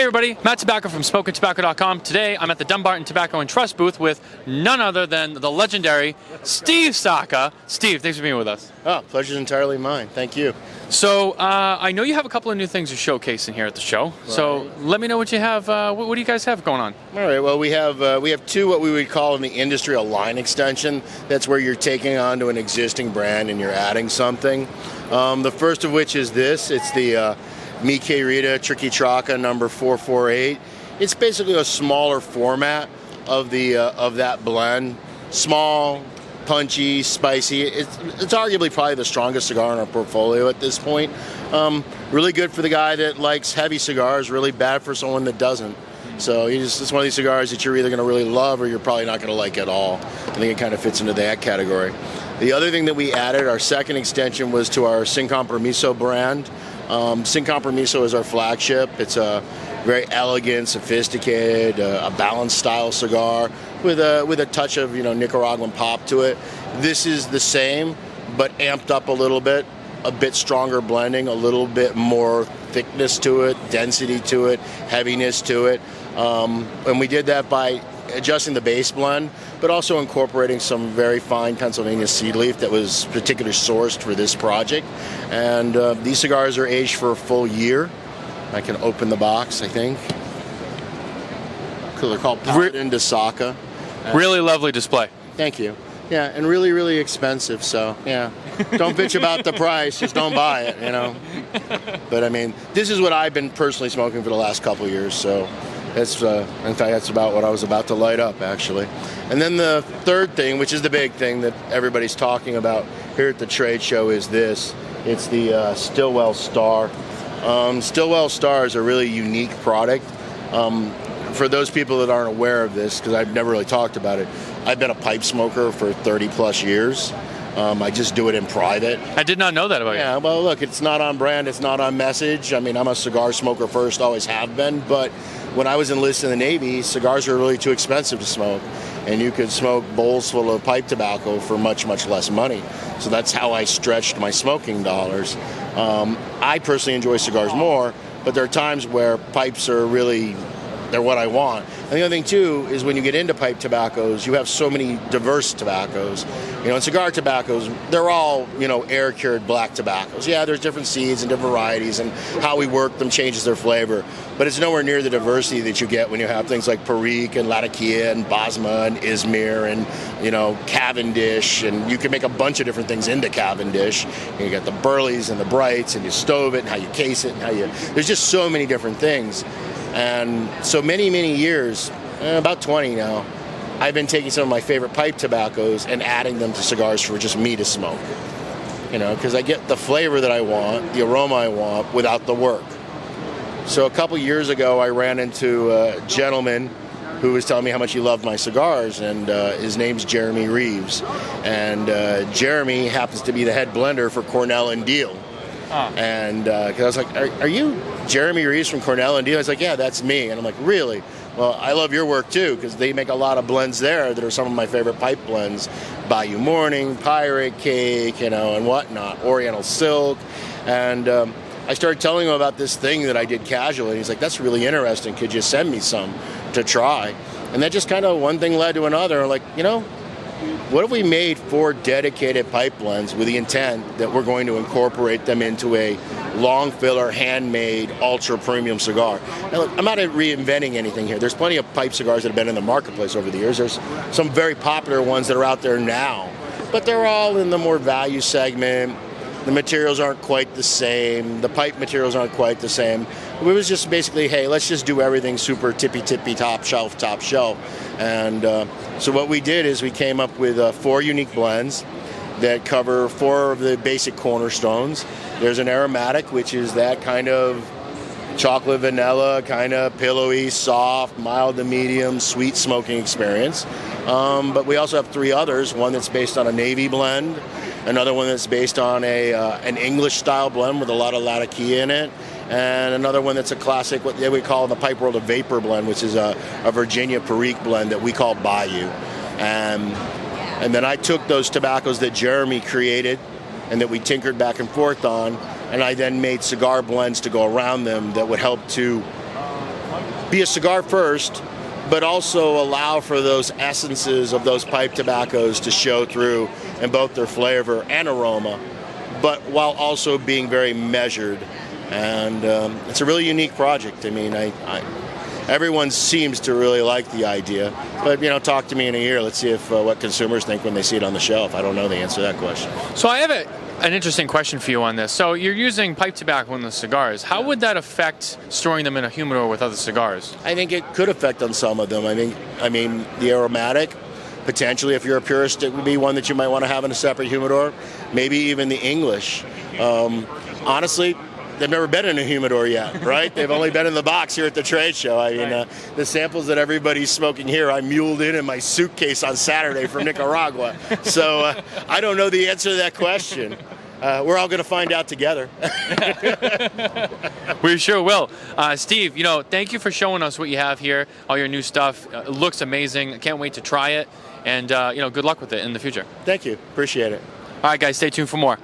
everybody, Matt Tabacco from SmokinTabacco.com. Today I'm at the Dunbarton Tobacco and Trust booth with none other than the legendary Steve Saka. Steve, thanks for being with us. Oh, pleasure's entirely mine. Thank you. So I know you have a couple of new things you're showcasing here at the show. Right. So let me know what you have. What do you guys have going on? All right. Well, we have two what we would call in the industry a line extension. That's where you're taking on to an existing brand and you're adding something. The first of which is this. It's the Mi Querida Tricky Traca number 448. It's basically a smaller format of that blend. Small, punchy, spicy. It's arguably probably the strongest cigar in our portfolio at this point. Really good for the guy that likes heavy cigars, really bad for someone that doesn't. So it's one of these cigars that you're either going to really love or you're probably not going to like at all. I think it kind of fits into that category. The other thing that we added, our second extension, was to our Sin Compromiso brand. Sin Compromiso is our flagship. It's a very elegant, sophisticated, a balanced style cigar with a touch of Nicaraguan pop to it. This is the same, but amped up a little bit, a bit stronger blending, a little bit more thickness to it, density to it, heaviness to it. And we did that by adjusting the base blend, but also incorporating some very fine Pennsylvania seed leaf that was particularly sourced for this project. And these cigars are aged for a full year. I can open the box, I think. They're called Paladin de Saka. Really lovely display. Thank you. Yeah, and really, really expensive. So yeah, don't bitch about the price. Just don't buy it. But I mean, this is what I've been personally smoking for the last couple of years. So that's in fact that's about what I was about to light up actually. And then the third thing, which is the big thing that everybody's talking about here at the trade show, is this. It's the Stillwell Star. Stillwell Star is a really unique product. For those people that aren't aware of this, because I've never really talked about it, I've been a pipe smoker for 30 plus years. I just do it in private. I did not know that about you. Yeah, well, look, it's not on brand, it's not on message. I mean, I'm a cigar smoker first, always have been, but when I was enlisted in the Navy, cigars were really too expensive to smoke, and you could smoke bowls full of pipe tobacco for much, much less money. So that's how I stretched my smoking dollars. I personally enjoy cigars more, but there are times where pipes are really, they're what I want. And the other thing too is when you get into pipe tobaccos, you have so many diverse tobaccos. And cigar tobaccos, they're all, air cured black tobaccos. Yeah, there's different seeds and different varieties, and how we work them changes their flavor. But it's nowhere near the diversity that you get when you have things like Perique and Latakia and Basma and Izmir and, Cavendish, and you can make a bunch of different things into Cavendish. You get the Burleys and the Brights, and you stove it, and how you case it, and there's just so many different things. And so many, many years, about 20 now, I've been taking some of my favorite pipe tobaccos and adding them to cigars for just me to smoke. Because I get the flavor that I want, the aroma I want, without the work. So a couple years ago, I ran into a gentleman who was telling me how much he loved my cigars, and his name's Jeremy Reeves. And Jeremy happens to be the head blender for Cornell and Deal. And cause I was like, are you Jeremy Reeves from Cornell and Deal? I was like, yeah, that's me. And I'm like, really? Well, I love your work too, because they make a lot of blends there that are some of my favorite pipe blends. Bayou Morning, Pirate Cake, and whatnot, Oriental Silk. And I started telling him about this thing that I did casually. And he's like, that's really interesting. Could you send me some to try? And that just kind of one thing led to another. Like, what if we made 4 dedicated pipe blends with the intent that we're going to incorporate them into a long filler, handmade, ultra premium cigar? Now, look, I'm not reinventing anything here. There's plenty of pipe cigars that have been in the marketplace over the years. There's some very popular ones that are out there now, but they're all in the more value segment. The materials aren't quite the same. The pipe materials aren't quite the same. It was just basically, hey, let's just do everything super tippy, top shelf. And so what we did is we came up with 4 unique blends that cover 4 of the basic cornerstones. There's an aromatic, which is that kind of chocolate vanilla, kind of pillowy, soft, mild to medium, sweet smoking experience. But we also have 3 others, one that's based on a Navy blend, another one that's based on an English style blend with a lot of Latakia in it, and another one that's a classic, what they would call in the pipe world a vapor blend, which is a Virginia Perique blend that we call Bayou. And then I took those tobaccos that Jeremy created and that we tinkered back and forth on, and I then made cigar blends to go around them that would help to be a cigar first, but also allow for those essences of those pipe tobaccos to show through in both their flavor and aroma, but while also being very measured. And it's a really unique project. I mean, everyone seems to really like the idea, but talk to me in a year. Let's see if what consumers think when they see it on the shelf. I don't know the answer to that question. So I have an interesting question for you on this. So you're using pipe tobacco in the cigars. How would that affect storing them in a humidor with other cigars? I think it could affect on some of them. I mean, the aromatic, potentially, if you're a purist, it would be one that you might want to have in a separate humidor. Maybe even the English. Honestly, they've never been in a humidor yet, right? They've only been in the box here at the trade show. I mean, the samples that everybody's smoking here, I muled in my suitcase on Saturday from Nicaragua. So I don't know the answer to that question. We're all going to find out together. We sure will. Steve, thank you for showing us what you have here, all your new stuff. It looks amazing. I can't wait to try it. And, good luck with it in the future. Thank you. Appreciate it. All right, guys, stay tuned for more.